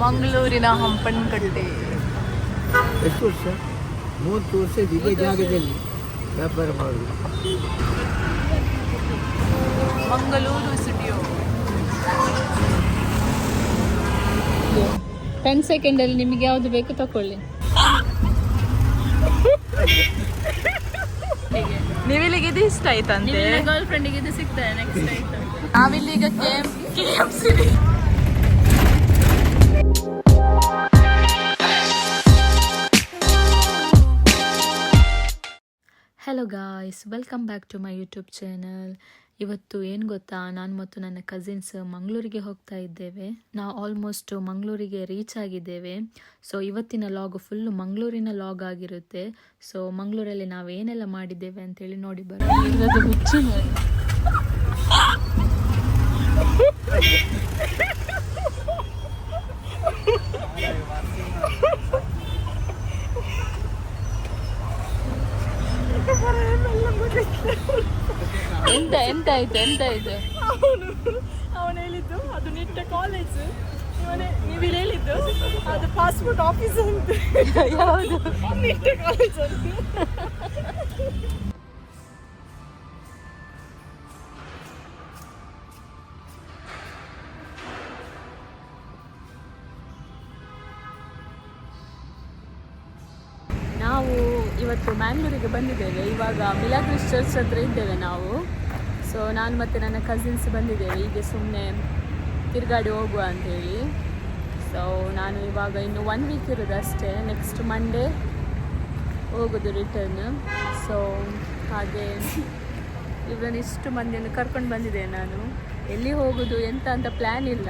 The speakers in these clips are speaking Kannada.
ಮಂಗಳೂರಿನ ಹಂಪನಕಟ್ಟೆ. ಎಷ್ಟು ವರ್ಷ? 30 ವರ್ಷ ಇದೇ ಜಾಗದಲ್ಲಿ ವ್ಯಾಪಾರ ಮಾಡುದು. ಮಂಗಳೂರು ಸ್ಟುಡಿಯೋ. 10 ಸೆಕೆಂಡಲ್ಲಿ ನಿಮಗೆ ಯಾವುದು ಬೇಕು ತಕೊಳ್ಳಿ. ನೀವಿಲ್ಲಿಗೆ ಇದು ಇಷ್ಟ ಆಯ್ತಂತೆ. ಗರ್ಲ್ ಫ್ರೆಂಡಿಗೆ ಇದು ಸಿಗ್ತದೆ ನೆಕ್ಸ್ಟ್ ಆಯ್ತು. ನಾವಿಲ್ಲೀಗ KFC. Hello guys, welcome back to my YouTube channel. ಇವತ್ತು ಏನು ಗೊತ್ತಾ, ನಾನು ಮತ್ತು ನನ್ನ ಕಸಿನ್ಸ್ ಮಂಗಳೂರಿಗೆ ಹೋಗ್ತಾ ಇದ್ದೇವೆ. ನಾವು ಆಲ್ಮೋಸ್ಟ್ ಮಂಗಳೂರಿಗೆ ರೀಚ್ ಆಗಿದ್ದೇವೆ. ಸೊ ಇವತ್ತಿನ ಲಾಗ್ ಫುಲ್ಲು ಮಂಗಳೂರಿನ ಲಾಗ್ ಆಗಿರುತ್ತೆ. ಸೊ ಮಂಗಳೂರಲ್ಲಿ ನಾವು ಏನೆಲ್ಲ ಮಾಡಿದ್ದೇವೆ ಅಂತೇಳಿ ನೋಡಿ ಎಂತ ಆಯ್ತು ಅವನು ಹೇಳಿದ್ದು ಅದು ನಿಟ್ಟ ಕಾಲೇಜ್, ನೀವು ಹೇಳಿದ್ದು ಅದು ಪಾಸ್ಪೋರ್ಟ್ ಆಫೀಸ್ ಅಂತ. ಯಾವುದು ನಿಟ್ಟ ಕಾಲೇಜ್ ಅಂತ. ನಾವು ಇವತ್ತು ಮ್ಯಾಂಗ್ಳೂರಿಗೆ ಬಂದಿದ್ದೇವೆ. ಇವಾಗ ಮಿಲಾಗ್ರಿಸ್ ಚರ್ಚ್ ಹತ್ರ ಇದ್ದೇವೆ ನಾವು. ಸೊ ನಾನು ಮತ್ತು ನನ್ನ ಕಸಿನ್ಸ್ ಬಂದಿದ್ದೇವೆ ಹೀಗೆ ಸುಮ್ಮನೆ ತಿರುಗಾಡಿ ಹೋಗುವ ಅಂಥೇಳಿ. ಸೊ ನಾನು ಇವಾಗ ಇನ್ನು 1 ವೀಕ್ ಇರೋದು ಅಷ್ಟೇ. ನೆಕ್ಸ್ಟ್ ಮಂಡೇ ಹೋಗೋದು ರಿಟರ್ನ್. ಸೊ ಹಾಗೆ ಇವರನ್ನು ಇಷ್ಟು ಮಂದಿಯನ್ನು ಕರ್ಕೊಂಡು ಬಂದಿದ್ದೇನೆ ನಾನು. ಎಲ್ಲಿ ಹೋಗೋದು ಎಂತ ಅಂತ ಪ್ಲ್ಯಾನ್ ಇಲ್ಲ.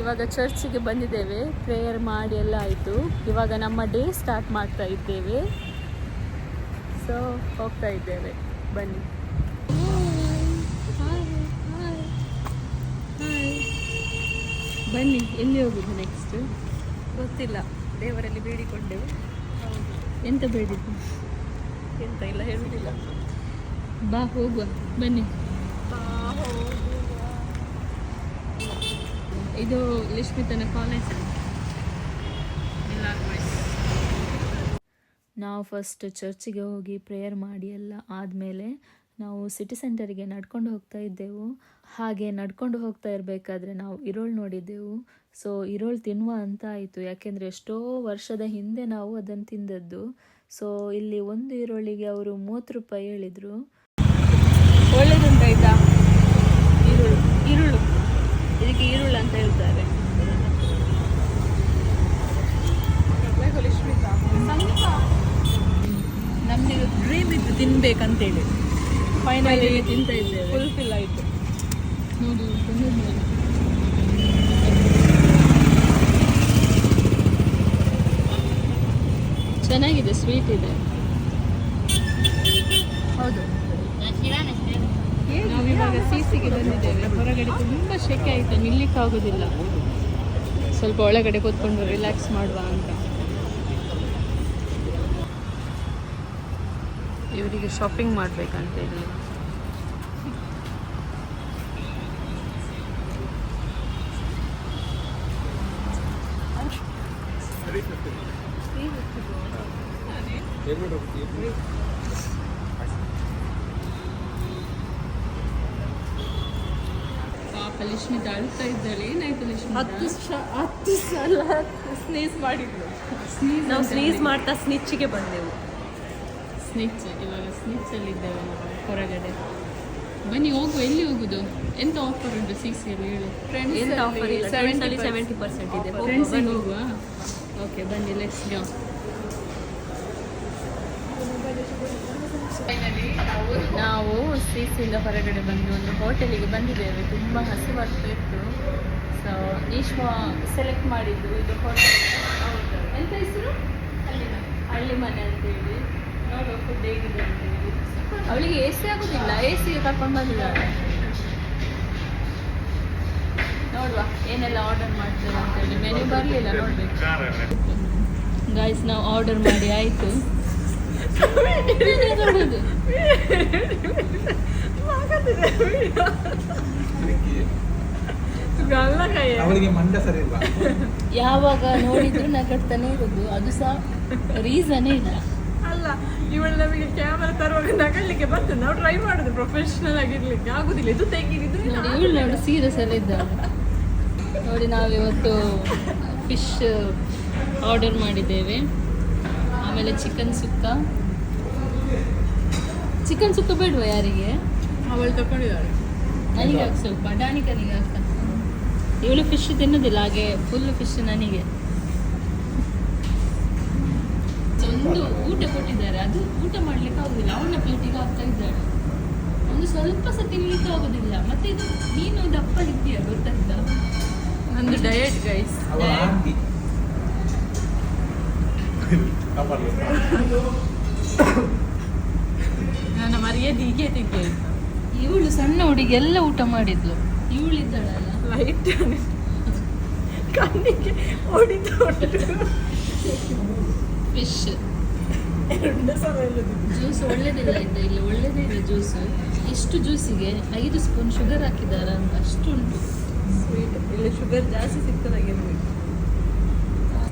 ಇವಾಗ ಚರ್ಚಿಗೆ ಬಂದಿದ್ದೇವೆ, ಪ್ರೇಯರ್ ಮಾಡಿ ಎಲ್ಲ ಆಯಿತು. ಇವಾಗ ನಮ್ಮ ಡೇ ಸ್ಟಾರ್ಟ್ ಮಾಡ್ತಾ ಇದ್ದೇವೆ. ಸೊ ಹೋಗ್ತಾ ಇದ್ದೇವೆ, ಬನ್ನಿ. ಬನ್ನಿ, ಎಲ್ಲಿ ಹೋಗುದು ನೆಕ್ಸ್ಟ್ ಗೊತ್ತಿಲ್ಲ, ದೇವರಲ್ಲಿ ಬೇಡಿಕೊಂಡೆವು. ಎಂತ ಬೇಡಿದ್ದು ಎಂತ ಇಲ್ಲ ಹೇಳುವುದಿಲ್ಲ. ಬಾ ಹೋಗುವ, ಬನ್ನಿ. ಇದು ಲಿಶ್ಮಿತನ ಕಾಲೇಜ್. ನಾವು ಫಸ್ಟ್ ಚರ್ಚಿಗೆ ಹೋಗಿ ಪ್ರೇಯರ್ ಮಾಡಿ ಎಲ್ಲ ಆದಮೇಲೆ ನಾವು ಸಿಟಿ ಸೆಂಟರಿಗೆ ನಡ್ಕೊಂಡು ಹೋಗ್ತಾ ಇದ್ದೆವು. ಹಾಗೆ ನಡ್ಕೊಂಡು ಹೋಗ್ತಾ ಇರಬೇಕಾದ್ರೆ ನಾವು ಈರೋಳು ನೋಡಿದ್ದೆವು. ಸೊ ಈರೋಳು ತಿನ್ನುವ ಅಂತ ಆಯಿತು, ಯಾಕೆಂದರೆ ಎಷ್ಟೋ ವರ್ಷದ ಹಿಂದೆ ನಾವು ಅದನ್ನು ತಿಂದದ್ದು. ಸೊ ಇಲ್ಲಿ ಒಂದು ಈರುಳ್ಳಿಗೆ ಅವರು 30 ರೂಪಾಯಿ ಹೇಳಿದರು. ಒಳ್ಳೇದುಂಟಾಯ್ತಾ? ಈರುಳ್ಳು ಇದಕ್ಕೆ ಈರುಳ್ಳು ಅಂತ ಹೇಳ್ತಾರೆ. ನಮಗೆ ಡ್ರೀಮ್ ಇತ್ತು ತಿನ್ಬೇಕಂತೇಳಿ, ಫೈನಲಿ ತಿಂತಾ ಇದ್ದೇವೆ. ಫುಲ್ಫಿಲ್ ಆಯಿತು. ನೋಡಿ ಚೆನ್ನಾಗಿದೆ, ಸ್ವೀಟ್ ಇದೆ. ಹೌದು. ನಾವಿವಾಗ ಸಿಸಿಗೆ ಬಂದಿದ್ದೇವೆ. ಹೊರಗಡೆ ತುಂಬ ಶೆಕೆ ಆಯಿತು, ನಿಲ್ಲಿಕ್ಕಾಗೋದಿಲ್ಲ. ಸ್ವಲ್ಪ ಒಳಗಡೆ ಕೂತ್ಕೊಂಡು ರಿಲ್ಯಾಕ್ಸ್ ಮಾಡುವ ಅಂತ. ಇವರಿಗೆ ಶಾಪಿಂಗ್ ಮಾಡಬೇಕಂತೇಳಿ ಲಿಶ್ಮಿತ ಅಳ್ತಾ ಇದ್ದಾಳೆ. ಏನಾಯ್ತು ಲಿಶ್ಮಿತ? 10 ಸಲ ಸ್ನೀಸ್ ಮಾಡಿದ್ರು. ನಾವು ಸ್ನೀಸ್ ಮಾಡ್ತಾ ಸ್ನಿಚ್ಗೆ ಬಂದೆವು. ಸ್ನಿಚ್, ಇವಾಗ ಸ್ನಿಚ್ಚಲ್ಲಿ ಇದ್ದೇವೆ ನಾವು ಹೊರಗಡೆ. ಬನ್ನಿ ಹೋಗುವ. ಎಲ್ಲಿ ಹೋಗುದು? ಎಂತ ಆಫರ್ ಉಂಟು ಸಿಸಿಯಲ್ಲಿ ಹೇಳಿ. ಎಂತ ಆಫರ್ ಇಲ್ಲ, 70% ಇದೆ. ಫ್ರೆಂಡ್ಸಿಗೆ ಹೋಗುವ. ಓಕೆ ಬನ್ನಿ, ಲೆಟ್ಸ್ ಗೋ. ನಾವು ಸಿಸಿಯಿಂದ ಹೊರಗಡೆ ಬಂದು ಒಂದು ಹೋಟೆಲಿಗೆ ಬಂದಿದ್ದೇವೆ. ತುಂಬ ಹಸಿವಾಗ್ತಾ ಇತ್ತು. ಸೊ ಈಶ್ವಾ ಸೆಲೆಕ್ಟ್ ಮಾಡಿದ್ದು ಇದು ಹೋಟೆಲ್. ಎಂತ ಹೆಸರು? ಹಳ್ಳಿ ಮನೆ ಅಂತೇಳಿ. ನೋಡುವ ಫುಡ್ ಹೇಗಿದೆ ಅಂತೇಳಿ. ಅವಳಿಗೆ AC ಆಗೋದಿಲ್ಲ, ACಗೆ ಕರ್ಕೊಂಡು ಬಂದಿದ್ದಾಳೆ. ನೋಡುವ ಏನೆಲ್ಲ ಆರ್ಡರ್ ಮಾಡ್ತೇವೆ ಅಂತೇಳಿ. ಮೆನು ಬರಲಿಲ್ಲ, ನೋಡ್ಬೇಕು. ಗಾಯ್ಸ್, ನಾವು ಆರ್ಡರ್ ಮಾಡಿ ಆಯಿತು. ನೋಡೋದು ಗಲ್ಲ ಕೈ ಅವಳಿಗೆ ಮಂಡ್ಯ ಸರಿ ಇಲ್ಲ. ಯಾವಾಗ ನೋಡಿದ್ರು ನಗಡ್ತಾನೆ ಇರೋದು, ಅದು ಸಹ ರೀಸನೇ ಇಲ್ಲ. ಅಲ್ಲ ಇವಳು ನಮಗೆ ಕ್ಯಾಮರಾ ತರುವಾಗ ನಗಲಿಕ್ಕೆ ಬರ್ತದೆ, ನಾವು ಟ್ರೈ ಮಾಡುದು ಪ್ರೊಫೆಷನಲ್ ಆಗಿರ್ಲಿಕ್ಕೆ ಆಗುದಿಲ್ಲ, ಇದು ತೆಗೀರಿದ್ರೆ ನೋಡಿ ಇವಳು ನೋಡಿ ಸೀರಿಯಸ್ ಎಲ್ಲ ಇದ್ದಾಳೆ ನೋಡಿ. ನಾವಿವತ್ತು ಫಿಶ್ ಆರ್ಡರ್ ಮಾಡಿದ್ದೇವೆ, ಆಮೇಲೆ ಚಿಕನ್ ಸುಕ್ಕ ಬೇಡವಾ ಯಾರಿಗೆ? ಅವಳು ತಕೊಂಡಿದ್ದಾಳೆ. ನನಗೆ ಹಾಕಿ ಸ್ವಲ್ಪ, ಡಾನಿಕನಿಗೆ ಹಾಕ. ಇವಳು ಫಿಶ್ ತಿನ್ನೋದಿಲ್ಲ, ಹಾಗೆ ಫುಲ್ ಫಿಶ್ ನನಗೆ. ಒಂದು ಊಟ ಕೊಟ್ಟಿದ್ದಾರೆ, ಅದು ಊಟ ಮಾಡ್ಲಿಕ್ಕೆ ಆಗುದಿಲ್ಲ, ಅವನ ಪ್ಲೇಟಿಗೆ ಹಾಕ್ತಾ ಇದ್ದಾಳೆ. ಒಂದು ಸ್ವಲ್ಪ ಸಹ ತಿನ್ಲಿಕ್ಕೆ ಆಗುದಿಲ್ಲ. ಮತ್ತೆ ಇದು ನೀನು ದಪ್ಪ ಇದ್ದೀಯ ಗೊತ್ತಾಗ್ತಾ? ನಂದು ಡಯಟ್ ಗೈಸ್. ಅವಳ ಆಂಟಿ ನನ್ನ ಮರ್ಯಾದೆ ಹೀಗೆ ತೆಗೆ. ಇವಳು ಸಣ್ಣ ಹುಡುಗಿ ಎಲ್ಲ ಊಟ ಮಾಡಿದ್ಲು, ಇವಳು ಇದ್ದಾಳಲ್ಲ ಲೈಟ್ ಕಣ್ಣಿಗೆ ಹೊಡಿತು ಫಿಶ್. ಎರಡು ಸಲ ಇಲ್ಲದು ಜ್ಯೂಸ್ ಒಳ್ಳೇದಿಲ್ಲ ಇಲ್ಲಿ ಒಳ್ಳೇದೇ ಇದೆ ಜ್ಯೂಸ್. ಇಷ್ಟು ಜ್ಯೂಸಿಗೆ 5 ಸ್ಪೂನ್ ಶುಗರ್ ಹಾಕಿದ್ದಾರೆ ಅಂತ, ಅಷ್ಟು ಉಂಟು ಸ್ವೀಟ್. ಇಲ್ಲಿ ಶುಗರ್ ಜಾಸ್ತಿ ಸಿಗ್ತದಾಗಿರ್ಬೇಕು.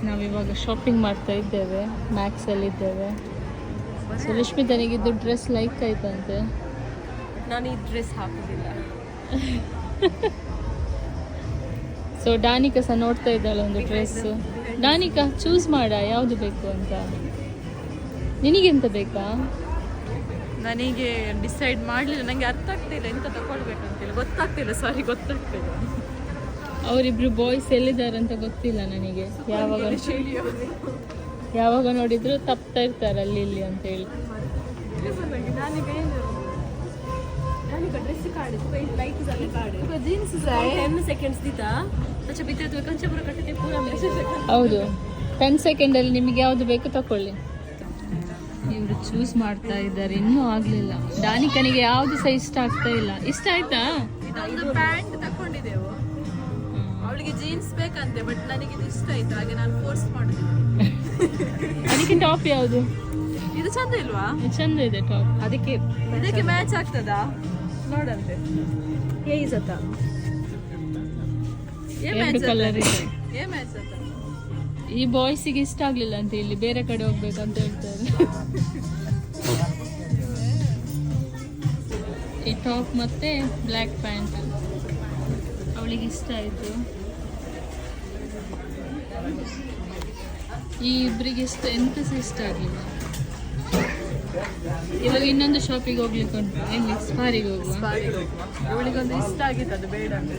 ನಾವಿವಾಗ ಶಾಪಿಂಗ್ ಮಾಡ್ತಾ ಇದ್ದೇವೆ, ಮ್ಯಾಕ್ಸಲ್ಲಿದ್ದೇವೆ. ಸೊ ರಶ್ಮಿತನಿಗಿದ್ದು ಡ್ರೆಸ್ ಲೈಕ್ ಆಯ್ತಂತೆ. ನಾನು ಈ ಡ್ರೆಸ್ ಹಾಕೋದಿಲ್ಲ. ಸೊ ಡಾನಿಕಾ ಸಹ ನೋಡ್ತಾ ಇದ್ದಾಳೆ ಒಂದು ಡ್ರೆಸ್. ಡಾನಿಕಾ ಚೂಸ್ ಮಾಡ ಯಾವುದು ಬೇಕು ಅಂತ. ನಿನಗೆಂತ ಬೇಕಾ? ನನಗೆ ಡಿಸೈಡ್ ಮಾಡಲಿಲ್ಲ, ನನಗೆ ಅರ್ಥ ಆಗ್ತಿಲ್ಲ ಎಂತ ತಗೊಳ್ಬೇಕಂತಿಲ್ಲ, ಗೊತ್ತಾಗ್ತಿಲ್ಲ. ಗೊತ್ತಾಗ್ತಿಲ್ಲ. ಅವರಿಬ್ರು ಬಾಯ್ಸ್ ಎಲ್ಲಿದ್ದಾರೆ ಅಂತ ಗೊತ್ತಿಲ್ಲ ನನಗೆ. ಯಾವಾಗ ನೋಡಿದ್ರು ತಪ್ತಾ ಇರ್ತಾರೆ ಅಲ್ಲಿ ಇಲ್ಲಿ ಅಂತ ಹೇಳಿ. ಹೌದು, 10 ಸೆಕೆಂಡಲ್ಲಿ ನಿಮಗೆ ಯಾವುದು ಬೇಕು ತಕೊಳ್ಳಿ. ಇವರು ಚೂಸ್ ಮಾಡ್ತಾ ಇದ್ದಾರೆ, ಇನ್ನೂ ಆಗ್ಲಿಲ್ಲ. ಡಾನಿಕನಿಗೆ ಯಾವ್ದು ಸಹ ಇಷ್ಟ ಆಗ್ತಾ ಇಲ್ಲ. ಇಷ್ಟ ಆಯ್ತಾ? ಇದೊಂದು ಪ್ಯಾಂಟ್ ತಕೊಂಡಿದ್ದೆವು, ಅವಳಿಗೆ ಜೀನ್ಸ್ ಬೇಕಂತೆ, ಬಟ್ ನನಗೆ ಇದು ಇಷ್ಟ ಆಯ್ತು, ಹಾಗೆ ನಾನು ಫೋರ್ಸ್ ಮಾಡುದಿಲ್ಲ. ಅದಕ್ಕೆ ಟಾಪ್ ಯಾವುದು? ಇದು ಚಂದ ಇಲ್ವಾ? ಚಂದ ಇದೆ ಟಾಪ್. ಇದಕ್ಕೆ ಮ್ಯಾಚ್ ಆಗ್ತದಾ ನೋಡಂತೆ. ಎರಡು ಕಲರ್ ಇದೆ. ಏ ಮ್ಯಾಚ್ ಆತ. ಈ ಬಾಯ್ಸಿಗೆ ಇಷ್ಟ ಆಗ್ಲಿಲ್ಲ ಅಂತ ಇಲ್ಲಿ ಬೇರೆ ಕಡೆ ಹೋಗ್ಬೇಕಂತ ಹೇಳ್ತಾರೆ. ಈ ಟಾಪ್ ಮತ್ತೆ ಬ್ಲ್ಯಾಕ್ ಪ್ಯಾಂಟ್ ಅವಳಿಗೆ ಇಷ್ಟ ಆಯ್ತು. ಈ ಇಬ್ಬರಿಗೆ ಎಂತ ಸಹ ಇಷ್ಟ ಆಗಲಿಲ್ಲ. ಇವಾಗ ಇನ್ನೊಂದು ಶಾಪಿಗೆ ಹೋಗ್ಲಿಕ್ಕೆ ಉಂಟು. ಎಲ್ಲಿ? ಸ್ಪಾರಿಗೆ ಹೋಗುವ. ಇವಳಿಗೊಂದು ಇಷ್ಟ ಆಗಿತ್ತು, ಅದು ಬೇಡ ಅಂದ್ರೆ.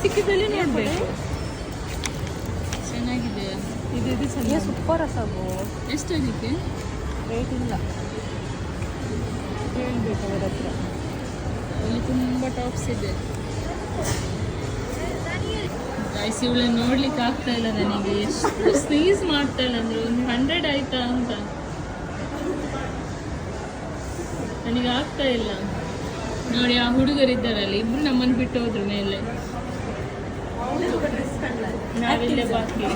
ಸಿಕ್ಕಿದಲ್ಲಿ ನೋಡ್ಬೇಕು. ಚೆನ್ನಾಗಿದೆ ಇದು ಚೆನ್ನಾಗಿ ಸೂಪರ್ ಸಾಗು. ಎಷ್ಟು ಅದಕ್ಕೆ? ರೇಟ್ ಇಲ್ಲ, ಹೇಳ್ಬೇಕು ಅವರ ಹತ್ರ. ಅಲ್ಲಿ ತುಂಬ ಟಾಪ್ಸ್ ಇದೆ. ಗೈಸ್ ಇವಳನ್ನು ನೋಡ್ಲಿಕ್ಕೆ ಆಗ್ತಾ ಇಲ್ಲ ನನಗೆ. ಎಷ್ಟು ಸ್ನೀಸ್ ಮಾಡ್ತಾಳೆ ಅಂದ್ರೆ, ಒಂದು 100 ಆಯ್ತಾ ಅಂತ ನನಗೆ ಆಗ್ತಾ ಇಲ್ಲ. ನೋಡಿ ಆ ಹುಡುಗರಿದ್ದಾರಲ್ಲಿ ಇಬ್ರು ನಮ್ಮನ್ನು ಬಿಟ್ಟು ಹೋದ್ರು ಮೇಲೆ, ನಾವಿಲ್ಲೇ ಬಾಕಿ.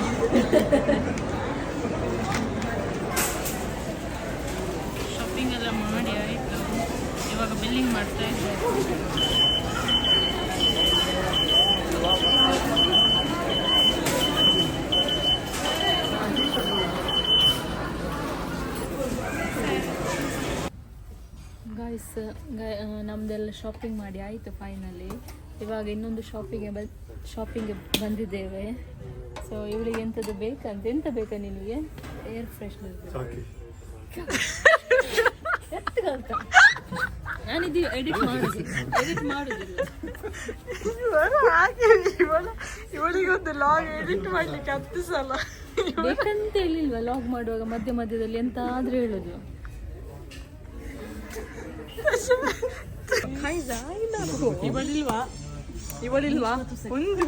ಶಾಪಿಂಗ್ ಎಲ್ಲ ಮಾಡಿ ಆಯಿತು, ಇವಾಗ ಬಿಲ್ಲಿಂಗ್ ಮಾಡ್ತಾ ಇದ್ದೆ. ಗಾಯ್ಸ್, ನಮ್ಮದೆಲ್ಲ ಶಾಪಿಂಗ್ ಮಾಡಿ ಆಯಿತು ಫೈನಲಿ. ಇವಾಗ ಇನ್ನೊಂದು ಶಾಪಿಂಗ್ಗೆ ಬಂದಿದ್ದೇವೆ. ಸೊ ಇವಳಿಗೆ ಎಂಥದ್ದು ಬೇಕಂತ. ಎಂತ ಬೇಕಾ ನಿನಗೆ? ಏರ್ ಫ್ರೆಶ್ನರ್ ಎತ್ತಗಂತ. ನಾನಿದು ಎಡಿಟ್ ಮಾಡುದಿಲ್ಲ. ಇವಳಿಗೊಂದು ಲಾಗ್ ಎಡಿಟ್ ಮಾಡ್ಲಿಕ್ಕೆ 10 ಸಲ ಬೇಕಂತ ಹೇಳಿಲ್ವಾ? ಲಾಗ್ ಮಾಡುವಾಗ ಮಧ್ಯದಲ್ಲಿ ಎಂತಾದ್ರೂ ಹೇಳೋದು. ಇವಳಿಲ್ವಾ ಒಂದು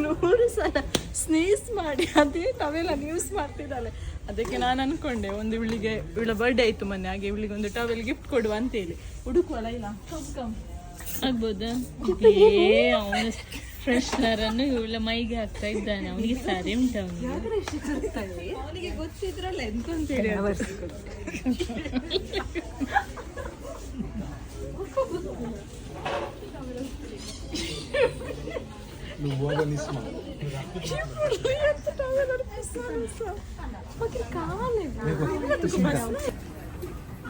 100 ಸಲ ಸ್ನೇಸ್ ಮಾಡಿ ಅದೇ ಟವೆಲ್ ಯೂಸ್ ಮಾಡ್ತಿದ್ದಾಳೆ. ಅದಕ್ಕೆ ನಾನು ಅನ್ಕೊಂಡೆ ಒಂದು ಇವಳ ಬರ್ಡೇ ಆಯ್ತು ಮೊನ್ನೆ, ಹಾಗೆ ಇವಳಿಗೆ ಒಂದು ಟವೆಲ್ ಗಿಫ್ಟ್ ಕೊಡುವ ಅಂತೇಳಿ. ಹುಡುಕುವಲ್ಲ ಇಲ್ಲ ಆಗ್ಬೋದಾ? ಅವನ ಫ್ರೆಶ್ನರ್ ಅನ್ನು ಇವಳ ಮೈಗೆ ಹಾಕ್ತಾ ಇದ್ದಾನೆ. ಅವನಿಗೆ ಸಾರಿ ಉಂಟು ಅವನಿಗೆ ಗೊತ್ತಿದ್ರಲ್ಲ ಎಂತಂತೇಳಿ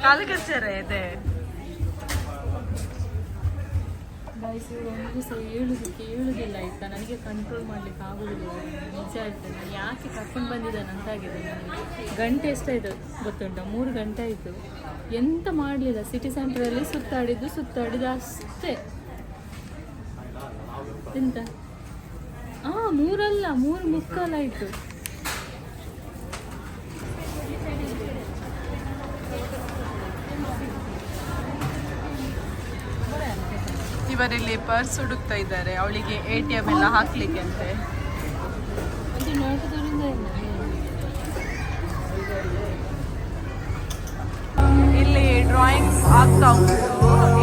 ಕಾಲು ಕಚ್ಚರೆ ಇದೆ. ಒಂದು ಸಹ ಹೇಳುದಿಲ್ಲ ಆಯ್ತಾ, ನನಗೆ ಕಂಟ್ರೋಲ್ ಮಾಡ್ಲಿಕ್ಕೆ ಆಗುದಿಲ್ಲ. ನಿಜ ಹೇಳ್ತೇನೆ, ನಾನು ಯಾಕೆ ಕರ್ಕೊಂಡು ಬಂದಿದ್ದಾನೆ ಅಂತ ಆಗಿದೆ ನನಗೆ. ಗಂಟೆ ಎಷ್ಟಾಯ್ತು ಗೊತ್ತುಂಟ? 3 ಗಂಟೆ ಆಯಿತು. ಎಂತ ಮಾಡಲಿಲ್ಲ, ಸಿಟಿ ಸೆಂಟ್ರಲ್ಲಿ ಸುತ್ತಾಡಿದ್ದು ಅಷ್ಟೇ. ಎಂತ 3 ಅಲ್ಲ 3 ಮುಕ್ಕಾಲಾಯಿತು. ಇವರಲ್ಲಿ ಪರ್ಸ್ ಹುಡುಕ್ತಾ ಇದ್ದಾರೆ, ಅವಳಿಗೆ ATM ಎಲ್ಲ ಹಾಕ್ಲಿಕ್ಕೆ ಅಂತೆ. ಅದು ನೋಟದವರಿಂದ ಇಲ್ಲಿ ಡ್ರಾಯಿಂಗ್ಸ್ ಆಗ್ತಾ ಉಂಟು,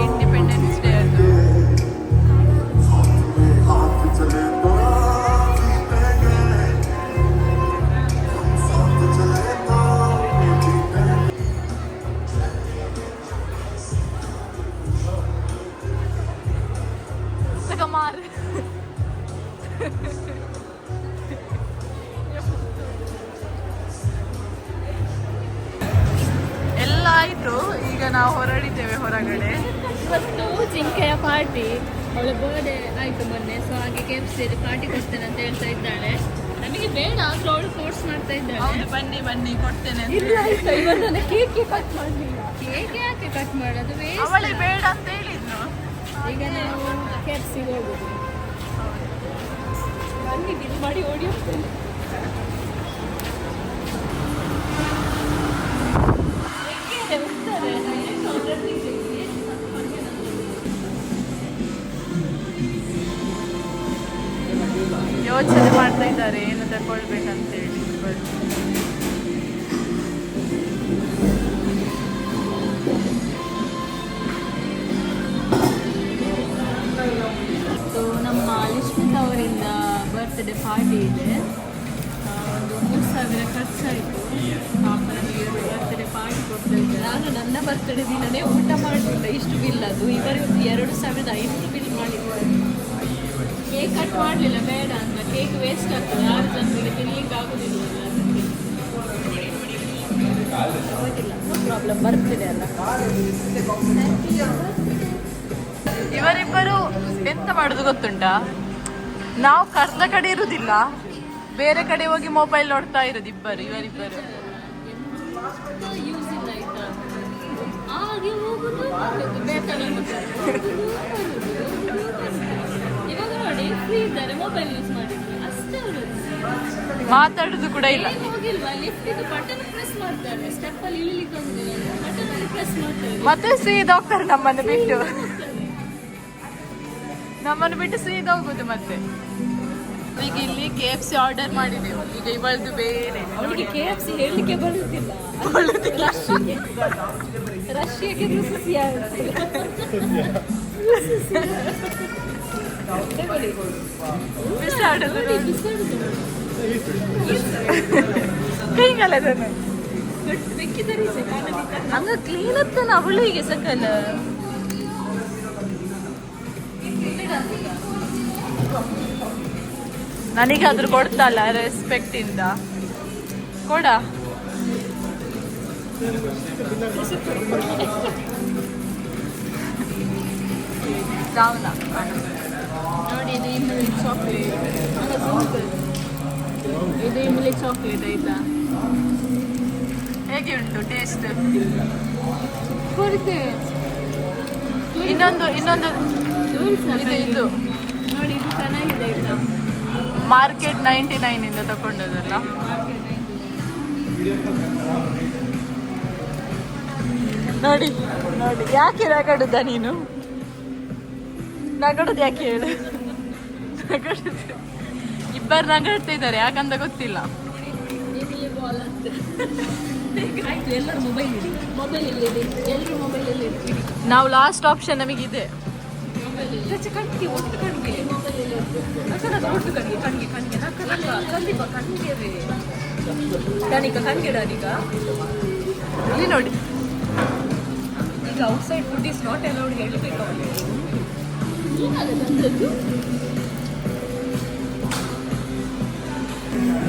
ಇಂಡಿಪೆಂಡೆನ್ಸ್ ಡೇ ಅದು. ಎಲ್ಲ ಆಯ್ತು, ಈಗ ನಾವು ಹೊರಡಿದ್ದೇವೆ ಹೊರಗಡೆ. ಇವತ್ತು ಜಿಂಕೆಯ ಪಾರ್ಟಿ, ಅವಳ ಬರ್ಡೇ ಆಯ್ತು ಮೊನ್ನೆ. ಸೊ ಹಾಗೆ KFC ಪಾರ್ಟಿ ಕೊಡ್ತೇನೆ ಅಂತ ಹೇಳ್ತಾ ಇದ್ದಾಳೆ. ನಮಗೆ ಬೇಡ ಆದ್ರೂ ಅವಳು ಫೋರ್ಸ್ ಮಾಡ್ತಾ ಇದ್ದಾಳೆ. ಹೌದು, ಬನ್ನಿ ಕೊಡ್ತೇನೆ ಅಂತ. ಕೇಕ್ ಕಟ್ ಮಾಡಲಿಲ್ಲ. ಕೇಕ್ ಯಾಕೆ ಕಟ್ ಮಾಡೋದು? ಅವಳಿಗೆ ಬೇಡ ಅಂತ ಹೇಳಿದ್ನು. ಈಗ ನಾವು KFC ಹೋಗುದು. ಬನ್ನಿ ಬಿಲ್ ಮಾಡಿ ಓಡಿ ಹೋಗ್ತೇನೆ. ಯೋಚನೆ ಮಾಡ್ತಾ ಇದ್ದಾರೆ ಏನು ತಗೊಳ್ಬೇಕಂತೇಳಿ. ಸೊ ನಮ್ಮ ಲಿಶ್ಮಿತಾ ಅವರಿಂದ ಬರ್ತ್ಡೇ ಪಾರ್ಟಿ ಇದೆ. ಒಂದು 3,000 ಖರ್ಚಾಯಿತು. ಪಾಪನಿಗೆ ಬರ್ತ್ಡೇ ಪಾರ್ಟಿ ಕೊಡ್ತಾ ಇದ್ದಾರೆ. ನಾನು ನನ್ನ ಬರ್ತ್ಡೇ ದಿನನೇ ಊಟ ಮಾಡಲಿಲ್ಲ, ಇಷ್ಟು ಬಿಲ್ ಅದು. ಇವರಿಗೆ 2,500 ಬಿಲ್ ಮಾಡಿದ್ದಾರೆ. ಕೇಕ್ ಕಟ್ ಮಾಡಲಿಲ್ಲ, ಬೇಡ ಅಂತ. ಕೇಕ್ ವೇಸ್ಟ್ ಆಗ್ತದೆ, 6 ಜನರಿಗೆ ತಿನ್ಲಿಕ್ಕೆ ಆಗೋದಿಲ್ಲ. ಪ್ರಾಬ್ಲಮ್ ಬರ್ತದೆ ಅಲ್ಲ. ಇವರಿಬ್ಬರು ಎಂತ ಮಾಡುದು ಗೊತ್ತುಂಟಾ? ನಾವು ಕರ್ದ ಕಡೆ ಇರುವುದಿಲ್ಲ, ಬೇರೆ ಕಡೆ ಹೋಗಿ ಮೊಬೈಲ್ ನೋಡ್ತಾ ಇರೋದು ಇವರಿಬ್ಬರು. ಯೂಸ್ ಇಲ್ಲ ಆಯ್ತಾ, ಹಾಗೆ ಹೋಗುದು ಬೇಕಾದ್ರೆ ಇವಾಗ ನೋಡಿ ಫ್ರೀ ಇದ್ದಾರೆ, ಮೊಬೈಲ್ ಯೂಸ್ ಮಾಡಿದ್ರು ಅಷ್ಟೇ. ಅವರು ಮಾತಾಡುದು ಕೂಡ ಇಲ್ಲ. ಹೋಗಿಲ್ವಾ? ಲಿಫ್ಟ್ ಇದು ಬಟನ್ ಪ್ರೆಸ್ ಮಾಡ್ತಾರೆ, ಸ್ಟೆಪ್ ಅಲ್ಲಿ ಇಳಿಲಿಕ್ಕೆ ಹೋಗುದಿಲ್ಲ, ಬಟನ್ ಅಲ್ಲಿ ಪ್ರೆಸ್ ಮಾಡ್ತಾರೆ. ಮತ್ತೆ ಸೀದಾ ಹೋಗ್ತಾರೆ ನಮ್ಮನ್ನು ಬಿಟ್ಟು ಸೀದಾ ಹೋಗುದು. ಮತ್ತೆ ಈಗ ಇಲ್ಲಿ KFC ಆರ್ಡರ್ ಮಾಡಿದೆವು. ಈಗ ಇವಳದು ಬೇರೆ. ಅವಳಿಗೆ KFC ಹೇಳಲಿಕ್ಕೆ ಬರುತ್ತಿಲ್ಲ. ರಷ್ಯಾಗೆ ಹಂಗ ಕ್ಲೀನ್ ಅತ್ತನ ಅವಳಿಗೆ ಸಕಲ. ನನಗಾದ್ರೂ ಕೊಡ್ತಲ್ಲ ರೆಸ್ಪೆಕ್ಟ್ ಇಂದ ಕೊಡ. ನೋಡಿ ಇದು ಇಮ್ಲಿ ಚಾಕ್ಲೇಟ್, ಇದು ಇಮ್ಲಿ ಚಾಕ್ಲೇಟ್ ಆಯ್ತಾ? ಹೇಗೆ ಉಂಟು ಟೇಸ್ಟ್? ಕೊಡ್ತೇವೆ. ಇನ್ನೊಂದು ಇದು ನೋಡಿ, ಇದು ಚೆನ್ನಾಗಿದೆ ಆಯ್ತಾ? ಮಾರ್ಕೆಟ್ 99 ಇಂದ ತಗೊಂಡದಲ್ಲ. ನೋಡಿ ಯಾಕೆ ನಗಡುದ ನೀನು? ನಗಡುದು ಯಾಕೆ ಹೇಳು? ಇಬ್ಬರು ನಗಾಡ್ತಾ ಇದ್ದಾರೆ, ಯಾಕಂತ ಗೊತ್ತಿಲ್ಲ. ಎಲ್ಲರೂ ಮೊಬೈಲ್ ಇಡಿ, ಮೊಬೈಲ್ ಇಲ್ಲಿ ಎಲ್ಲರೂ ಮೊಬೈಲ್ ಇಲ್ಲಿ. ನಾವು ಲಾಸ್ಟ್ ಆಪ್ಷನ್ ನಮಗಿದೆ. ಮೊಬೈಲ್ ಕಣ್ಣಿಗೆ ಒಟ್ಟು ಕಣ್ಣಿಗೆ ಒಟ್ಟು ಕಣ್ಣಿಗೆ ಕಣ್ಣಿಗೆ ಕಣ್ಣಿಗೆ ಸಂದೀಪ ಕಣ್ಣಿಗೆ ಡಾನಿಕ ಕಣ್ಣಿಗೆ ಡಾನಿಕ ಇಲ್ಲಿ ನೋಡಿ ಈಗ outside food is not allowed ಹೇಳಬೇಕು ಅವನಿಗೆ.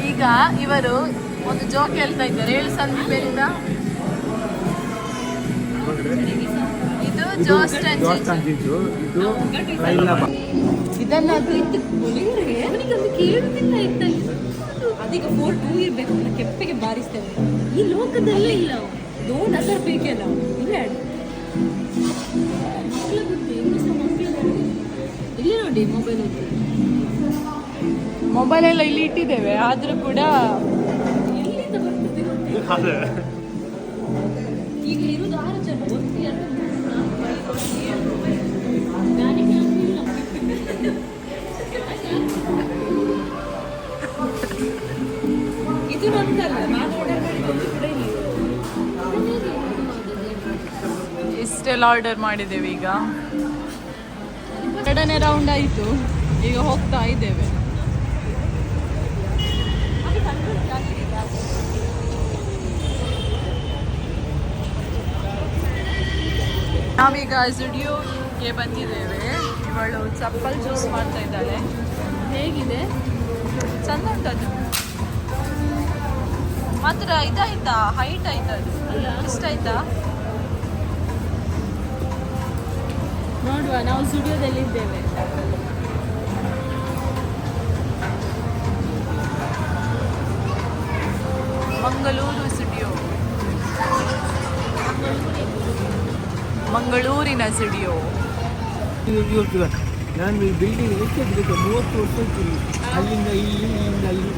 ಈಗ ಇವರು ಒಂದು ಜೋಕ್ ಹೇಳ್ತಾ ಇದ್ದಾರೆ. ಹೇಳು ಸಂದೀಪೇರಿಂದ. ಇದು ಜೋಸ್ಟ್ ಇದು ರೈಲಬ. ಇದನ್ನ ಕೇಳುತ್ತಿಲ್ಲ ಇತ್ತಲ್ಲಿ ಅದೀಗ 4-2 ಇರ್ಬೇಕು. ಕೆಪ್ಪೆಗೆ ಬಾರಿಸ್ತೇವೆ ಈ ಲೋಕದಲ್ಲೇ ಇಲ್ಲ. ದೋನ್ ಅದರ ಬೇಕಲ್ಲ ಇಲ್ಲ ಇಲ್ಲಿ ನೋಡಿ ಮೊಬೈಲ್ ಎಲ್ಲ ಇಲ್ಲಿ ಇಟ್ಟಿದ್ದೇವೆ. ಆದ್ರೂ ಕೂಡ ಎಲ್ಲಿಂದ ಬರ್ತದೆ ಈಗ ಇರುವುದು 6 ಜನ. ಇದು ನಂದಲ್ಲ, ನಾನು ಆರ್ಡರ್ ಮಾಡಿದ್ದು ಕೂಡ ಇಲ್ಲ. ಇಷ್ಟೆಲ್ಲ ಆರ್ಡರ್ ಮಾಡಿದ್ದೇವೆ. ಈಗ 2ನೇ ರೌಂಡ್ ಆಯಿತು. ಈಗ ಹೋಗ್ತಾ ಇದ್ದೇವೆ. ನಾವೀಗ ಜುಡಿಯೋಗೆ ಬಂದಿದ್ದೇವೆ. ಇವಳು ಚಪ್ಪಲ್ ಜ್ಯೂಸ್ ಮಾಡ್ತಾ ಇದ್ದಾಳೆ. ಹೇಗಿದೆ? ಚಂದ ಉಂಟದು. ಮಾತ್ರ ಇದಾಯ್ತಾ, ಹೈಟ್ ಆಯ್ತಾ, ಅದು ಇಷ್ಟ ಆಯ್ತಾ? ನೋಡುವ, ನಾವು ಸ್ಟುಡಿಯೋದಲ್ಲಿ ಇದ್ದೇವೆ. ಮಂಗಳೂರು ಸ್ಟುಡಿಯೋ, ಮಂಗಳೂರಿನ ಸ್ಟುಡಿಯೋ. ನಾನು ಈ ಬಿಲ್ಡಿಂಗ್ ಎಷ್ಟು 30 ವರ್ಷ ಇರ್ತೀನಿ. ಅಲ್ಲಿಂದ ಇಲ್ಲಿ, ಇಲ್ಲಿಂದ ಅಲ್ಲಿ,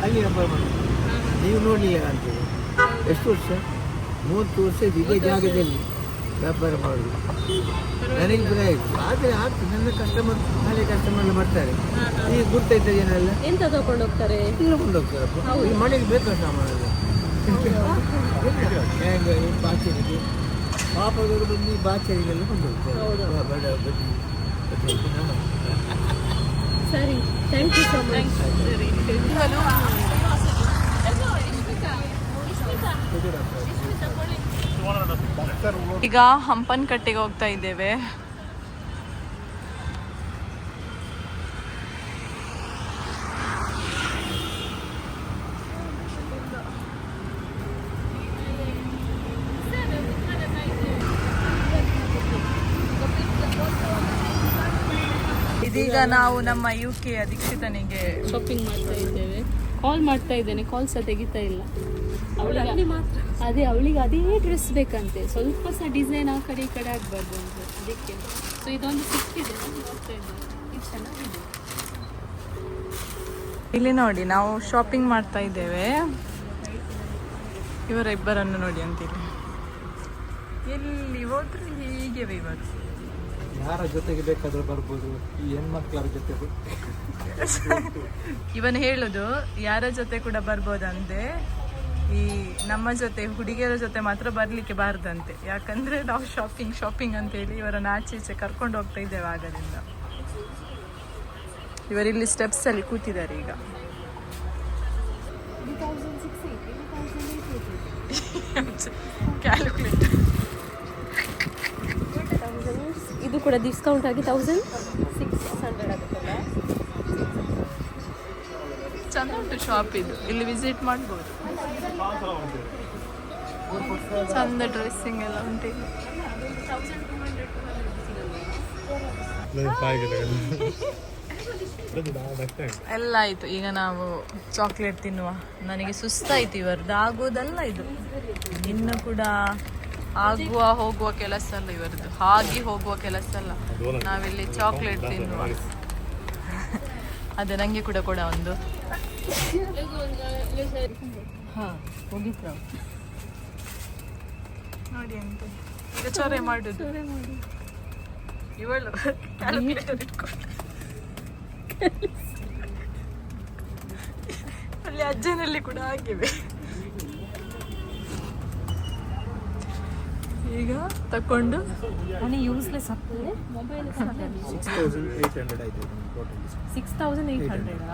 ಅಲ್ಲಿ ವ್ಯಾಪಾರ ಮಾಡೋದು. ನೀವು ನೋಡಲಿಲ್ಲ ಕಾಣ್ತದೆ. ಎಷ್ಟು ವರ್ಷ? 30 ವರ್ಷ ಇದೇ ಜಾಗದಲ್ಲಿ ವ್ಯಾಪಾರ ಮಾಡೋದು. ನನಗೆ ಕೂಡ ಆಯಿತು. ಆದರೆ ಆಗ್ತದೆ. ನನ್ನ ಕಸ್ಟಮರ್ ಹಳೆ ಕಸ್ಟಮರ್ ಬರ್ತಾರೆ. ಈಗ ಗುರ್ತಾಯ್ತ ಜನ ಎಲ್ಲ ಎಂತ ತಗೊಂಡು ಹೋಗ್ತಾರೆ? ತಗೊಂಡು ಹೋಗ್ತಾರಪ್ಪ. ಈ ಮನೆಗೆ ಬೇಕಾದ ಸಾಮಾನೆಲ್ಲ ಹ್ಯಾಂಗ ಬಾಚರಿಗೆ ಪಾಪದವರು ಬಂದು ಬಾಚರಿಗೆಲ್ಲ ಕೊಂಡು ಹೋಗ್ತಾರೆ. ಬಡ ಬಡ್ಡಿ ಸರಿ, ಥ್ಯಾಂಕ್ ಯು ಸೊ ಮಚ್. ಈಗ ಹಂಪನಕಟ್ಟೆಗೆ ಹೋಗ್ತಾ ಇದ್ದೇವೆ. ಇದೀಗ ನಾವು ನಮ್ಮ UK ದೀಕ್ಷಿತನಿಗೆ ಶಾಪಿಂಗ್ ಮಾಡ್ತಾ ಇದ್ದೇವೆ. ಕಾಲ್ ಮಾಡ್ತಾ ಇದ್ದೇನೆ, ಕಾಲ್ ಸಹ ತೆಗಿತಾ ಇಲ್ಲ. ಅವಳಿಗೆ ಅದೇ ಡ್ರೆಸ್ ಬೇಕಂತೆ. ಸ್ವಲ್ಪ ಸಹ ಡಿಸೈನ್ ಆ ಕಡೆ ಈ ಕಡೆ ಆಗಬಾರ್ದು ಅಂತ, ಅದಕ್ಕೆ. ಸೊ ಇದೊಂದು ಸಿಕ್ಕಿದೆ, ನೋಡ್ತಾ ಇದ್ದೇನೆ. ಇದು ಚೆನ್ನಾಗಿದೆ. ಇಲ್ಲಿ ನೋಡಿ, ನಾವು ಶಾಪಿಂಗ್ ಮಾಡ್ತಾ ಇದ್ದೇವೆ. ಇವರ ಇಬ್ಬರನ್ನು ನೋಡಿ ಅಂತೀವಿ. ಎಲ್ಲಿ ಹೋದ್ರು ಹೀಗೆ ಇವರು. ಯಾರ ಜೊತೆಗೆ ಬೇಕಾದ್ರೂ ಬರ್ಬೋದು. ಈ ಹೆಣ್ಮಕ್ಳರ ಜೊತೆ ಇವನು ಹೇಳುದು ಯಾರ ಜೊತೆ ಕೂಡ ಬರ್ಬೋದಂತೆ. ಈ ನಮ್ಮ ಜೊತೆ ಹುಡುಗಿಯರ ಜೊತೆ ಮಾತ್ರ ಬರ್ಲಿಕ್ಕೆ ಬಾರ್ದಂತೆ. ಯಾಕಂದ್ರೆ ನಾವು ಶಾಪಿಂಗ್ ಅಂತ ಹೇಳಿ ಇವರನ್ನ ಆಚೆ ಈಚೆ ಕರ್ಕೊಂಡು ಹೋಗ್ತಾ ಇದ್ದೇವೆ. ಆಗದಿಂದ ಇವರಿಲ್ಲಿ ಸ್ಟೆಪ್ಸ್ ಅಲ್ಲಿ ಕೂತಿದ್ದಾರೆ. ಈಗ ಕ್ಯಾಲ್ಕುಲೇಟ್. ಇದು ಕೂಡ ಡಿಸ್ಕೌಂಟ್ ಆಗಿ 1600 ಆಗುತ್ತಲ್ಲ. ಚಂದ ಉಂಟು ಶಾಪ್ ಇದು. ಇಲ್ಲಿ ವಿಸಿಟ್ ಮಾಡ್ಬೋದು. ಚಂದ ಡ್ರೆಸ್ಸಿಂಗ್ ಎಲ್ಲ ಉಂಟು ಇಲ್ಲಿ. ಎಲ್ಲ ಆಯ್ತು. ಈಗ ನಾವು ಚಾಕ್ಲೇಟ್ ತಿನ್ನುವ. ನನಗೆ ಸುಸ್ತಾಯ್ತು. ಇವರದ್ದು ಆಗೋದಲ್ಲ ಇದು. ಇನ್ನು ಕೂಡ ಆಗುವ ಹೋಗುವ ಕೆಲಸ ಅಲ್ಲ ಇವರದ್ದು. ಹಾಗೆ ಹೋಗುವ ಕೆಲಸ ಅಲ್ಲ. ನಾವಿಲ್ಲಿ ಚಾಕ್ಲೇಟ್ ತಿನ್ನುವ. ಅದೇ ನಂಗೆ ಕೂಡ ಕೊಡ ಒಂದು. ನೋಡಿ ಅಂತ ಈಗ ಚೊರೆ ಮಾಡುದು ಇವಳು. ಅಲ್ಲಿ ಅಜ್ಜನಲ್ಲಿ ಕೂಡ ಆಗಿವೆ. ಈಗ ತಕೊಂಡು ಅವನೇ ಯೂಸ್ಲೆಸ್ ಆಗ್ತದೆ ಮೊಬೈಲ್ 6800 ಆಯ್ತು ಟೋಟಲ್ 6800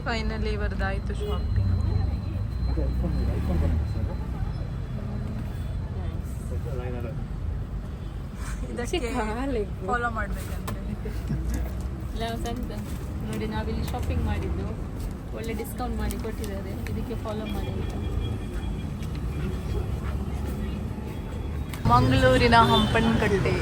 ಫೈನಲಿ ಇವರದಾಯಿತು ಶಾಪಿಂಗ್. ಇದಕ್ಕೆ ಫಾಲೋ ಮಾಡ್ಬೇಕಂತ ನೋಡಿ, ನಾವಿಲ್ಲಿ ಶಾಪಿಂಗ್ ಮಾಡಿದ್ದು ಒಳ್ಳೆ ಡಿಸ್ಕೌಂಟ್ ಮಾಡಿ ಕೊಟ್ಟಿದ್ದಾರೆ, ಇದಕ್ಕೆ ಫಾಲೋ ಮಾಡಿ ಅಂತ. ಮಂಗಳೂರಿನ ಹಂಪನಕಟ್ಟೆ.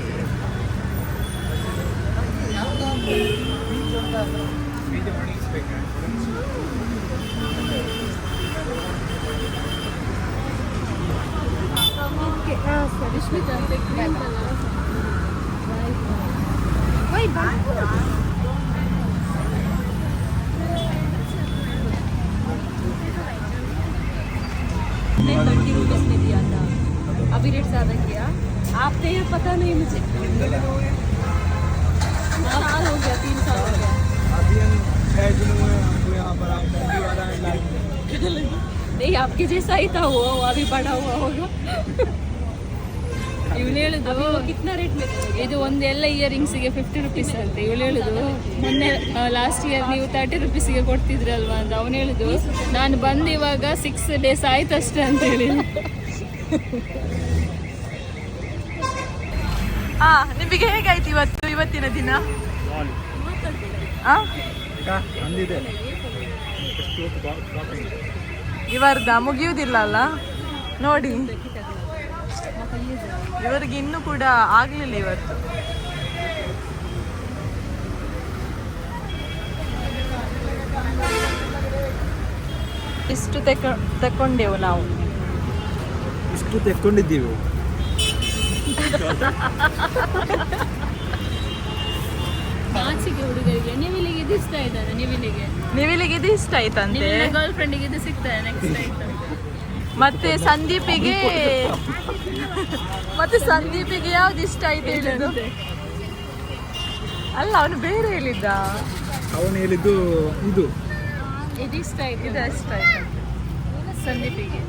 ₹30 में दिया था, अभी रेट ज़्यादा किया। आपने ये पता नहीं मुझे, साल हो गया, 3 साल हो गया। अभी हम 6 दिन हुए हमको यहाँ पर नहीं, आपके जैसा ही था वो अभी बड़ा हुआ होगा। ಇವಳು ಹೇಳುದು ಕಿತ್ನಾ ರೇಟ್ ಇದು ಒಂದೆಲ್ಲ ಇಯರಿಂಗ್ಸಿಗೆ ₹50 ಅಂತೆ. ಇವಳು ಹೇಳುದು ಮೊನ್ನೆ ಲಾಸ್ಟ್ ಇಯರ್ ನೀವು ₹30 ಕೊಡ್ತಿದ್ರಲ್ವಾ ಅಂತ. ಅವನು ಹೇಳುದು ನಾನು ಬಂದು ಇವಾಗ 6 days ಆಯ್ತು ಅಷ್ಟೇ ಅಂತ ಹೇಳಿ. ನಿಮಗೆ ಹೇಗಾಯ್ತು ಇವತ್ತಿನ ದಿನ? ಅಂದಿದೆ ಇವರ್ದ ಮುಗಿಯುವುದಿಲ್ಲ ಅಲ್ಲ ನೋಡಿ, ಇವರಿಗೆ ಇನ್ನೂ ಕೂಡ ಆಗ್ಲಿಲ್ಲ ಇವತ್ತು. ಇಷ್ಟು ತಕೊಂಡೆವು ನಾವು. ಇಷ್ಟು ತೆಕ್ಕೊಂಡಿದ್ದೀವಿ. ಆಚೆಗೆ ಹುಡುಗರಿಗೆ ನಿವಿಲಿಗೆ ಇದು ಇಷ್ಟ ಆಯ್ತದೆ. ನಿವಿಲಿಗೆ ಇದು ಇಷ್ಟ ಆಯ್ತಂತೆ, ಗರ್ಲ್ ಫ್ರೆಂಡಿಗೆ ಇದು ಸಿಗ್ತದೆ ನೆಕ್ಸ್ಟ್ ಆಯ್ತು. ಮತ್ತೆ ಸಂದೀಪಿಗೆ ಯಾವ್ದು ಇಷ್ಟ ಆಯ್ತು ಹೇಳಿದ್ದು? ಅಲ್ಲ, ಅವನು ಬೇರೆ ಹೇಳಿದ್ದ. ಅವನು ಹೇಳಿದ್ದು ಇದು ಇಷ್ಟ ಆಯ್ತು, ಇದು ಇಷ್ಟ ಆಯ್ತು ಸಂದೀಪಿಗೆ.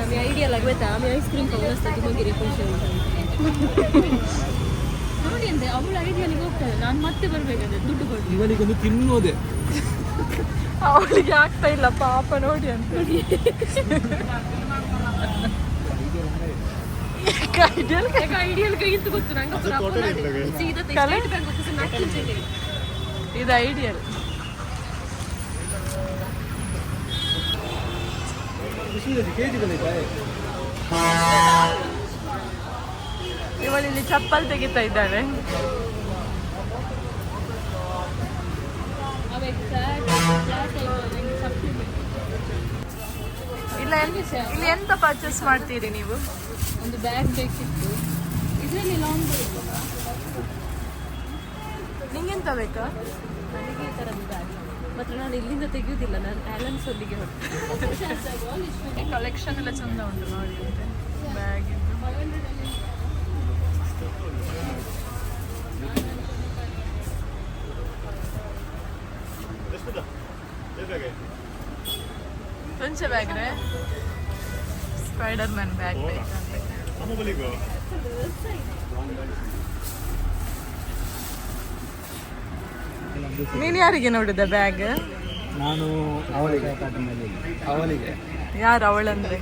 आम्ही आयडिया लागत आम्ही आईस्क्रीम खाऊन असतात वगैरे पैसे ನೋಡಿ ಅಂದ್ರೆ ಅವಳು ಐಡಿಯಾಲಿಗೆ ಹೋಗ್ತಾಳೆ, ನಾನು ಮತ್ತೆ ಬರ್ಬೇಕಾದ್ರೆ ದುಡ್ಡು ಕೊಟ್ಟು. ಇವನಿಗೊಂದು ತಿನ್ನೋದೆ, ಅವಳಿಗೆ ಆಗ್ತಾ ಇಲ್ಲ ಪಾಪ ನೋಡಿ ಅಂತ. ಐಡಿಯಲ್ ಕೈಗಿಂತ ಗೊತ್ತು ನಂಗೆ ಇದು ಐಡಿಯಲ್. ಇವಳಿಲ್ಲಿ ಚಪ್ಪಲ್ ತೆಗಿತಾ ಇದ್ದಾಳೆ. ಇಲ್ಲಿ ಎಂತ ಪರ್ಚೇಸ್ ಮಾಡ್ತೀರಿ ನೀವು? ಒಂದು ಬ್ಯಾಗ್ ಬೇಕಿತ್ತು, ಇದರಲ್ಲಿ ಲಾಂಗ್ ಬೇಕು. ನಿಂಗೆಂತ ಬೇಕಾ? ನನಗೆ ಈ ಥರದ ಬ್ಯಾಗ್, ಮತ್ತು ನಾನು ಇಲ್ಲಿಂದ ತೆಗೆಯುವುದಿಲ್ಲ, ನಾನು ಟ್ಯಾಲೆಂಟ್ಸ್ ಅಲ್ಲಿಗೆ ಹೊರಟು. ಕಲೆಕ್ಷನ್ ಎಲ್ಲ ಚಂದ ಉಂಟು ನೋಡಿ ಬ್ಯಾಗ್. ಕೊಂಚ ಬ್ಯಾಗ್ ರೇ ಸ್ಪೈಡರ್ ಮ್ಯಾನ್ ಬ್ಯಾಗ್ ನೀನು ಯಾರಿಗೆ ನೋಡಿದ ಬ್ಯಾಗ್? ನಾನು ಅವಳಿಗೆ. ಯಾರು ಅವಳಂದ್ರೆ?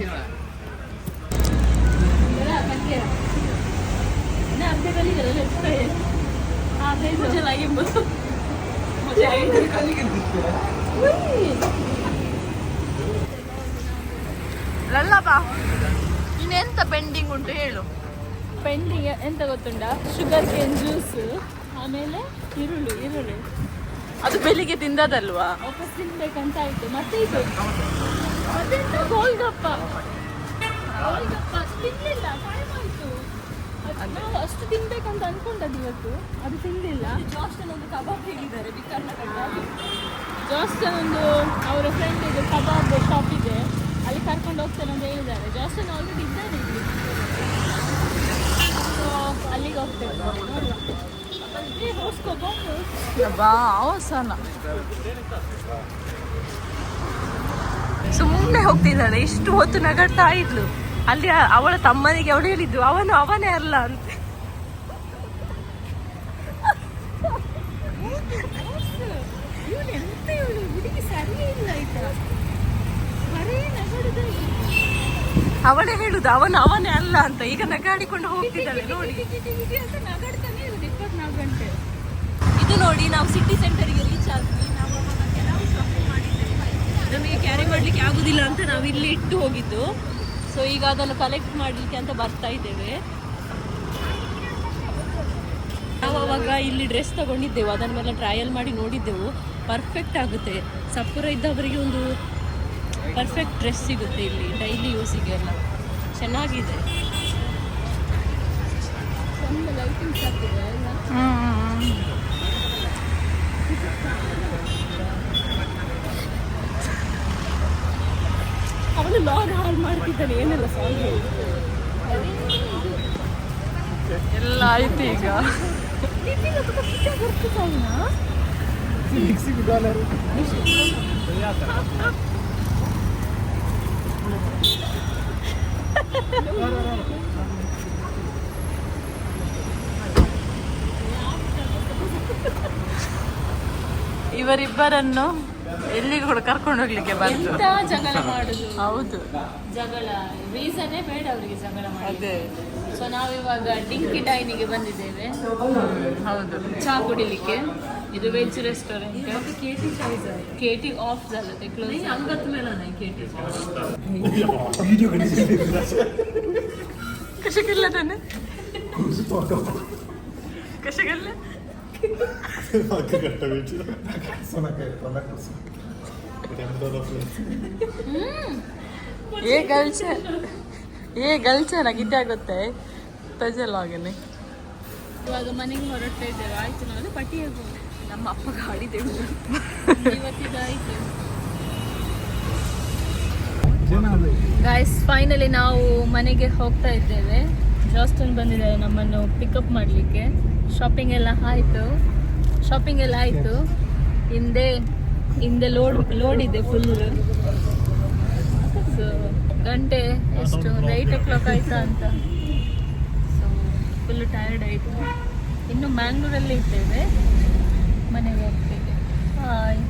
ಲಲ್ಲಬಾ, ಇನ್ನೆಂತ ಪೆಂಡಿಂಗ್ ಉಂಟು ಹೇಳು. ಪೆಂಡಿಂಗ್ ಎಂತ ಗೊತ್ತುಂಟ? ಶುಗರ್ ಕೇನ್ ಜ್ಯೂಸ್, ಆಮೇಲೆ ಈರುಳ್ಳಿ. ಅದು ಬೆಳಿಗ್ಗೆ ತಿಂದದಲ್ವಾ? ವಾಪಸ್ ತಿನ್ಬೇಕಂತ ಆಯ್ತು. ಮತ್ತೆ ಇದು ಮತ್ತೆಂತ ಗೋಲ್ಗಪ್ಪ ತಿನ್ಲಿಲ್ಲ, ಟೈಮ್ ಆಯ್ತು. ನಾವು ಅಷ್ಟು ತಿನ್ಬೇಕಂತ ಅನ್ಕೊಂಡದ್ದು ಇವತ್ತು, ಅದು ತಿನ್ನಲಿಲ್ಲ. ಜಾಸ್ಟನ್ ಒಂದು ಕಬಾಬ್ ಹೇಳಿದ್ದಾರೆ ಜಾಸ್ಟನ್ ಒಂದು ಅವರ ಫ್ರೆಂಡ್ ಇದು ಕಬಾಬ್ ಶಾಪ್ ಇದೆ, ಅಲ್ಲಿ ಕರ್ಕೊಂಡು ಹೋಗ್ತೇನೆ ಅಂತ ಹೇಳಿದ್ದಾರೆ. ಜಾಸ್ಟನ್ ಆಲ್ರೆಡಿ ಇದ್ದಾರೆ ಇಲ್ಲಿ, ಸೊ ಅಲ್ಲಿಗೆ ಹೋಗ್ತೇವೆ. ಅವಸನ ಸುಮ್ಮನೆ ಹೋಗ್ತಿದ್ದಾಳೆ. ಇಷ್ಟು ಹೊತ್ತು ನಗಾಡ್ತಾ ಇದ್ಲು. ಅಲ್ಲಿ ಅವಳ ತಮ್ಮನಿಗೆ ಅವಳು ಹೇಳಿದ್ದು ಅವನೇ ಅಲ್ಲ ಅಂತ. ಅವಳೇ ಹೇಳುದು ಅವನೇ ಅಲ್ಲ ಅಂತ. ಈಗ ನಗಾಡಿಕೊಂಡು ಹೋಗ್ತಿದ್ದಾಳೆ ನೋಡಿ. ಇದು ನೋಡಿ, ನಾವು ಸಿಟಿ ಸೆಂಟರ್ಗೆ ರೀಚ್ ಆದ್ವಿ. ನಾವು ಅವಾಗ ಕೆಲವು ಶಾಪಿಂಗ್ ಮಾಡಿದ್ದೇವೆ, ನಮಗೆ ಕ್ಯಾರಿ ಮಾಡ್ಲಿಕ್ಕೆ ಆಗುದಿಲ್ಲ ಅಂತ ನಾವು ಇಲ್ಲಿ ಇಟ್ಟು ಹೋಗಿದ್ದು. ಸೊ ಈಗ ಅದನ್ನು ಕಲೆಕ್ಟ್ ಮಾಡಲಿಕ್ಕೆ ಅಂತ ಬರ್ತಾ ಇದ್ದೇವೆ. ನಾವು ಅವಾಗ ಇಲ್ಲಿ ಡ್ರೆಸ್ ತಗೊಂಡಿದ್ದೆವು, ಅದನ್ನ ಮೇಲೆ ಟ್ರಯಲ್ ಮಾಡಿ ನೋಡಿದ್ದೆವು. ಪರ್ಫೆಕ್ಟ್ ಆಗುತ್ತೆ. ಸಪುರ ಇದ್ದವರಿಗೆ ಒಂದು ಪರ್ಫೆಕ್ಟ್ ಡ್ರೆಸ್ ಸಿಗುತ್ತೆ ಇಲ್ಲಿ ಡೈಲಿ ಯೂಸಿಗೆಲ್ಲ. ಚೆನ್ನಾಗಿದೆ. ಲೈಟಿಂಗ್ಸ್ ಆಗ್ತಿದೆ ಅಲ್ಲ. ಅವನು ಲಾಗ್ ಹಾಳು ಮಾಡ್ತಿದ್ದಾನೆ. ಏನೆಲ್ಲ ಸಾಂಗ್ ಎಲ್ಲ ಆಯ್ತು ಈಗ. ಇವರಿಬ್ಬರನ್ನು ಎಲ್ಲಿಗೆ ಕೂಡ ಕರ್ಕೊಂಡು ಹೋಗ್ಲಿಕ್ಕೆ ಬಂತು. ಜಗಳ ಮಾಡುದು. ಹೌದು, ಜಗಳ ರೀಸನ್ನೇ ಬೇಡ ಅವರಿಗೆ ಜಗಳ ಮಾಡಿ. ಅದೇ. ಸೊ ನಾವಿವಾಗ ಡಿಂಕಿ ಡೈನಿಗೆ ಬಂದಿದ್ದೇವೆ. ಹೌದು, ಚಹಾ ಕುಡಿಲಿಕ್ಕೆ. ಇದು ವೆಜ್ ರೆಸ್ಟೋರೆಂಟ್. KT ಆಫ್ झालं ते क्लोज. अंगात मेला नाही KT. कसे केलं त्याने? कसे केलं? ಗಲ್ಚನ ಗಿದ್ದೆ ಗೊತ್ತೆ ತಜಲ್ ಆಗನೆ. ಇವಾಗ ಮನೆಗೆ ಹೊರಡ್ತಾ ಇದ್ದೇವೆ. ಆಯ್ತು, ನಾವು ಪಟ್ಟಿ ಹೋಗ್ಬೋದು. ನಮ್ಮ ಅಪ್ಪ ಗಾಡಿ ತೆಗೆದು ಇವತ್ತಿದಾಯ್ತು. ಗಾಯ್ಸ್, ಫೈನಲಿ ನಾವು ಮನೆಗೆ ಹೋಗ್ತಾ ಇದ್ದೇವೆ. ಜಾಸ್ಟನ್ ಬಂದಿದ್ದಾರೆ ನಮ್ಮನ್ನು ಪಿಕಪ್ ಮಾಡಲಿಕ್ಕೆ. ಶಾಪಿಂಗ್ ಎಲ್ಲ ಆಯಿತು. ಹಿಂದೆ ಲೋಡ್ ಇದೆ ಫುಲ್. ಸೊ ಗಂಟೆ ಎಷ್ಟು, ಒಂದು 8 o'clock ಆಯ್ತಾ ಅಂತ. ಸೊ ಫುಲ್ ಟಯರ್ಡ್ ಆಯಿತು. ಇನ್ನು ಮ್ಯಾಂಗ್ಳೂರಲ್ಲಿ ಇದ್ದೇವೆ, ಮನೆಗೆ ಹೋಗ್ತೇವೆ. ಹಾಯ್.